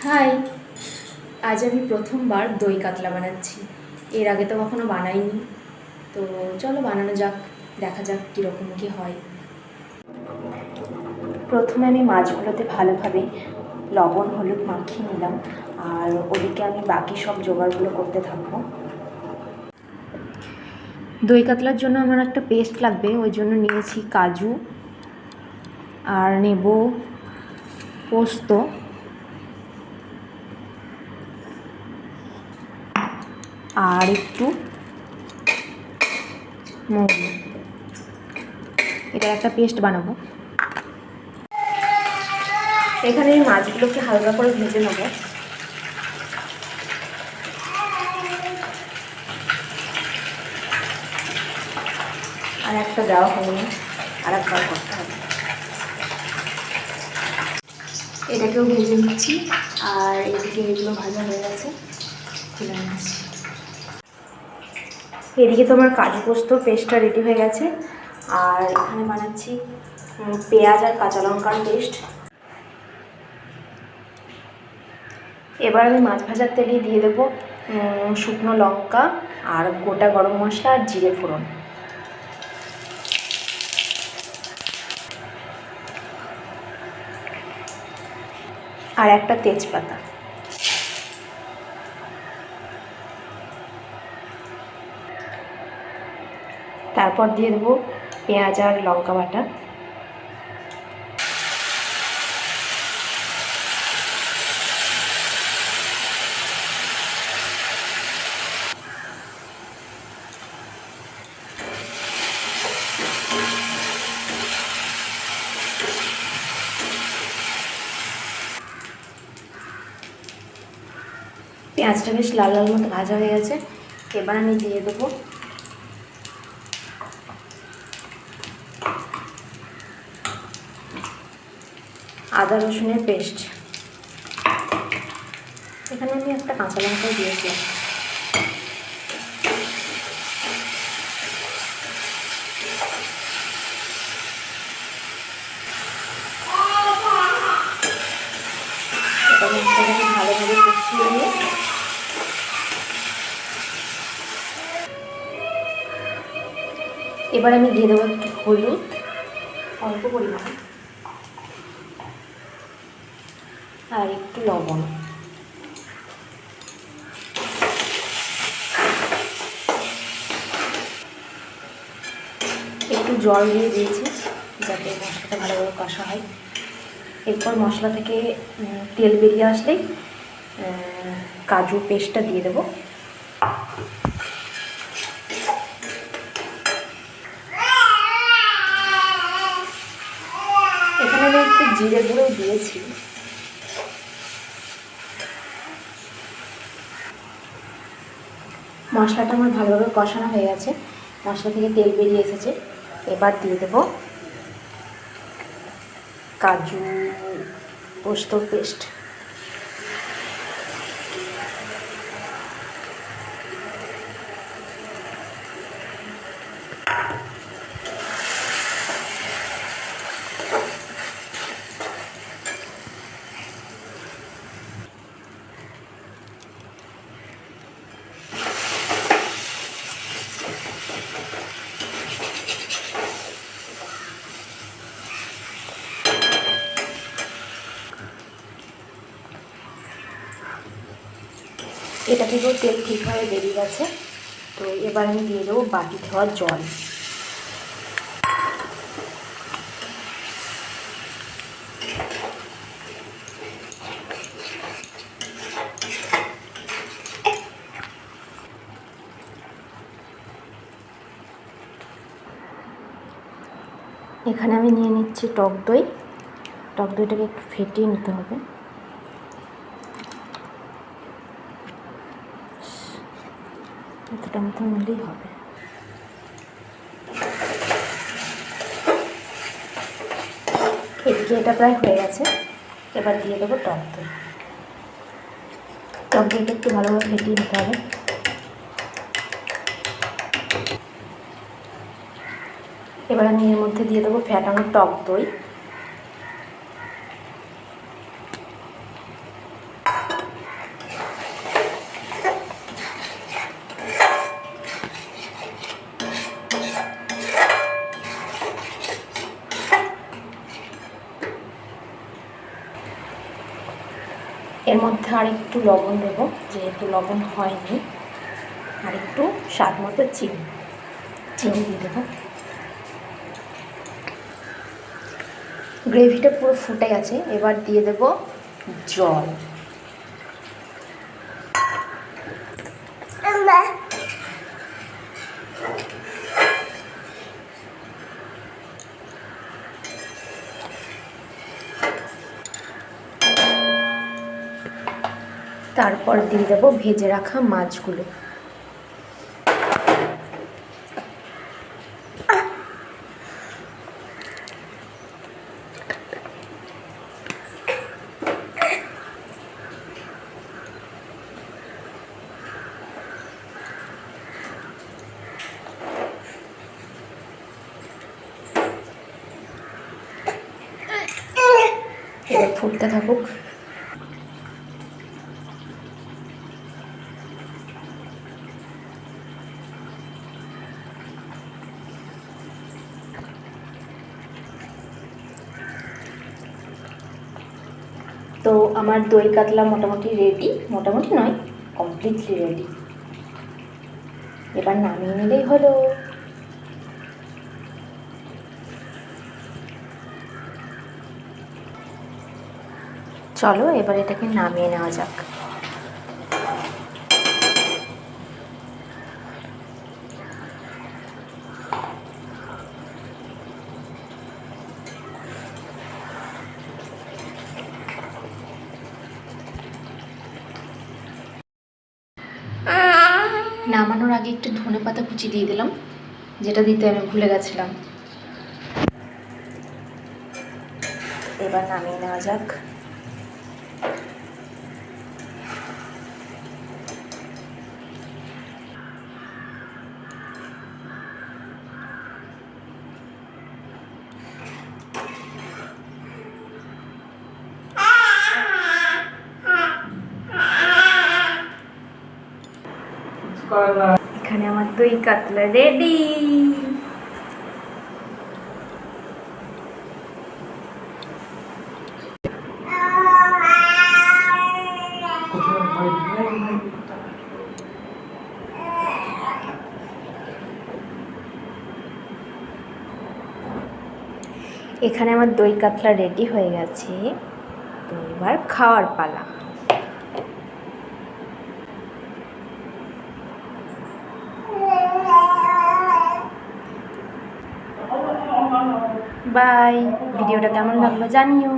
High, আজ আমি প্রথমবার দই কাতলা বানাচ্ছি। এর আগে তো কখনো বানাইনি, তো চলো বানানো যাক, দেখা যাক কীরকম কী হয়। প্রথমে আমি মাছগুলোতে ভালোভাবে লবণ হলুদ মাখিয়ে নিলাম, আর ওদিকে আমি বাকি সব জোগাড়গুলো করতে থাকবো। দই কাতলার জন্য আমার একটা পেস্ট লাগবে, ওই জন্য নিয়েছি কাজু আর নেব পোস্ত আর একটু মৌরি। এটার একটা পেস্ট বানাবো। এখানে এই মাছগুলোকে হালকা করে ভেজে নেব। আর একটা দেওয়া হয়নি, আর একবার করতে হবে। এটাকেও ভেজে নিচ্ছি, আর এদিকে এগুলো ভাজা হয়ে গেছে, তুলে নিচ্ছি। এদিকে তোমার কাজু পোস্ত পেস্টটা রেডি হয়ে গেছে, আর এখানে বানাচ্ছি পেঁয়াজ আর কাঁচা লঙ্কার পেস্ট। এবার আমি মাছ ভাজার তেলে দিয়ে দেবো শুকনো লঙ্কা আর গোটা গরম মশলা আর জিরে ফোড়ন। আর একটা তেজপাতা। তারপর দিয়ে দেবো পেঁয়াজ আর লঙ্কা বাটা। পেঁয়াজটা বেশ লাল লাল মতো ভাজা হয়ে গেছে। এবার আমি দিয়ে দেবো আদা রসুনের পেস্ট। এখানে আমি একটা কাঁচা লঙ্কাও দিয়েছিলাম। ভালোভাবে কষিয়ে নিয়ে এবার আমি দিয়ে দেবো একটু হলুদ, অল্প পরিমাণে, আর একটু লবণ। একটু জল দিয়ে দিয়েছি যাতে মশলাটা ভালোভাবে কষা হয়। এরপর মশলা থেকে তেল বেরিয়ে আসলেই কাজু পেস্টটা দিয়ে দেবো। এখানে আমি একটু জিরে গুঁড়ো দিয়েছি। মশলাটা আমার ভালোভাবে কষানো হয়ে গেছে, মশলা থেকে তেল বেরিয়ে এসেছে। এবার দিয়ে দেবো কাজু পোস্তর পেস্ট। এটা থেকেও তেল ঠিকভাবে বেরিয়ে গেছে। তো এবার আমি দিয়ে দেবো বাটি ধোয়া জল। এখানে আমি নিয়ে নিচ্ছি টক দই। টক দইটাকে একটু ফেটিয়ে নিতে হবে। এতটা মতো নিলেই হবে। এদিকে এটা প্রায় হয়ে গেছে। এবার দিয়ে দেবো টক দই। টক দইটা একটু ভালোভাবে ফেটিয়ে নিতে হবে। এবার আমি এর মধ্যে দিয়ে দেবো ফ্যাটানো টক দই। এর মধ্যে আর একটু লবণ দেবো, যেহেতু লবণ হয়নি। আর একটু স্বাদ মতো চিনি দিয়ে দেবো। গ্রেভিটা পুরো ফুটে গেছে, এবার দিয়ে দেব জল। তারপর দিয়ে দেবো ভেজে রাখা মাছগুলো। এবার ফুটতে থাকুক। তো আমার দই কাতলা মোটামুটি রেডি, মোটামুটি নয়, কমপ্লিটলি রেডি। এবার নামিয়ে নিলেই হলো। চলো এবার এটাকে নামিয়ে নেওয়া যাক। নামানোর আগে একটু ধনেপাতা কুচি দিয়ে দিলাম, যেটা দিতে আমি ভুলে গেছিলাম। এবার নামিয়ে নেওয়া যাক। এখানে আমার দই কাতলা রেডি। এখানে আমার দই কাতলা রেডি হয়ে গেছে, তো এবার খাওয়ার পালা। বাই। ভিডিওটা কেমন লাগলো জানিও।